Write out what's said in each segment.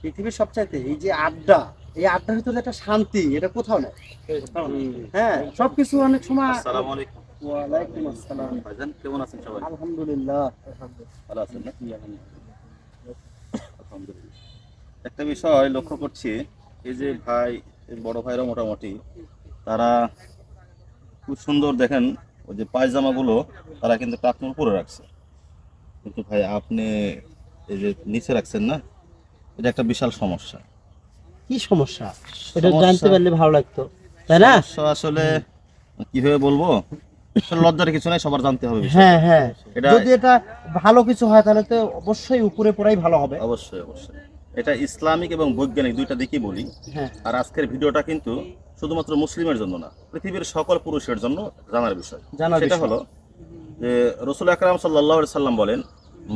পৃথিবীর সবচাইতে এই যে আড্ডা, এই আড্ডার ভিতরে একটা শান্তি, এটা কোথাও নেই। হ্যাঁ, সবকিছু অনেক সময়। আসসালামু আলাইকুম। ওয়ালাইকুম আসসালাম। ভাইজান কেমন আছেন সবাই? আলহামদুলিল্লাহ। ভালো আছেন না? আলহামদুলিল্লাহ। একটা বিষয় লক্ষ্য করছি, এই যে ভাই, এই বড় ভাইরা মোটামুটি তারা খুব সুন্দর দেখেন, ওই যে পায়জামাগুলো তারা কিন্তু টাকনুর উপরে রাখছে, কিন্তু ভাই আপনি এই যে নিচে রাখছেন না, এটা একটা বিশাল সমস্যা। কি সমস্যা? এটা জানতে পারলে ভালো লাগতো, তাই না? সমস্যা আসলে কিভাবে বলবো, আসলে লজ্জার কিছু নাই, সবার জানতে হবে বিষয়টা। হ্যাঁ হ্যাঁ, এটা যদি এটা ভালো কিছু হয় তাহলে তো অবশ্যই উপরে পড়াই ভালো হবে। অবশ্যই অবশ্যই এটা ইসলামিক এবং বৈজ্ঞানিক দুইটা দিকই বলি। হ্যাঁ, আর আজকের ভিডিওটা কিন্তু শুধুমাত্র মুসলিমের জন্য না, পৃথিবীর সকল পুরুষের জন্য জানার বিষয়। জানার সেটা বিষয়। হলো যে রাসূল আকরাম সাল্লাল্লাহু আলাইহি সাল্লাম বলেন,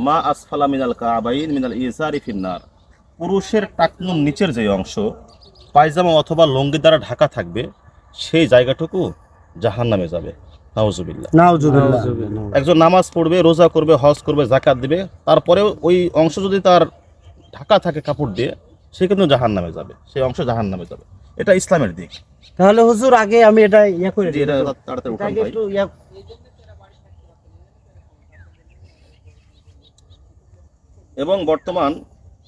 মা আসফালা মিনাল কাবাইন মিনাল ইজারি ফিন্নার। পুরুষের টাকনুর নিচের যে অংশ পায়জামা অথবা লুঙ্গি দ্বারা ঢাকা থাকবে, সেই জায়গাটুকু জাহান্নামে যাবে। নাউজুবিল্লাহ। নাউজুবিল্লাহ। একজন নামাজ পড়বে, রোজা করবে, হজ করবে, যাকাত দিবে, তারপরেও ওই অংশ যদি তার ঢাকা থাকে কাপড় দিয়ে, সে কিন্তু জাহান্নামে যাবে, সেই অংশ জাহান্নামে যাবে। এটা ইসলামের দিক। তাহলে হুজুর আগে আমি এটা ইয়া করে জি, দিই। এটা তাড়াতাড়ি এটা উঠান আগে ভাই। একটু ইয়া। এবং বর্তমান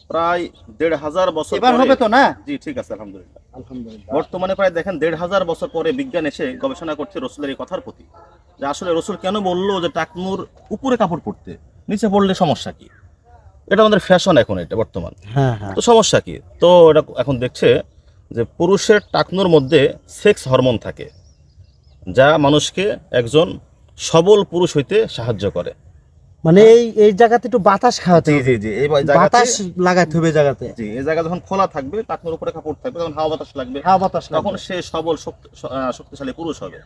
প্রায় ১৫০০ বছর এবার পরে- হবে তো না? জি ঠিক আছে, আলহামদুলিল্লাহ। আলহামদুলিল্লাহ। বর্তমানে প্রায় দেখেন ১৫০০ বছর পরে বিজ্ঞান এসে গবেষণা করছে রসুলের এই কথার প্রতি, যে আসলে রসুল কেন বললো যে টাকনুর উপরে কাপড় পরতে, নিচে পড়লে সমস্যা কি। এটা আমাদের ফ্যাশন এখন, এটা বর্তমান। হ্যাঁ হ্যাঁ। তো সমস্যা কি? তো এটা এখন দেখছে যে পুরুষের টাকনুর মধ্যে সেক্স হরমোন থাকে, যা মানুষকে একজন সবল পুরুষ হইতে সাহায্য করে। মানে এই জায়গাতে একটু বাতাস খাওয়াতে হবে। জি এই জায়গাতে, বাতাস লাগাতে হবে জায়গাতে। জি এই জায়গা যখন খোলা থাকবে, টাকনুর উপরে কাপড় থাকবে, তখন হাওয়া বাতাস লাগবে, হাওয়া বাতাস তখন লাগবে। সে সবল শক্তিশালী পুরুষ হবে।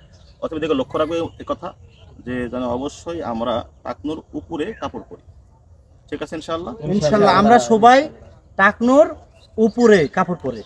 অতএব দিকে লক্ষ্য রাখবে এই কথা, যে যেন অবশ্যই আমরা টাকনুর উপরে কাপড় পরি। ঠিক আছে ইনশাআল্লাহ। ইনশাআল্লাহ আমরা সবাই টাকনুর উপরে কাপড় পরে।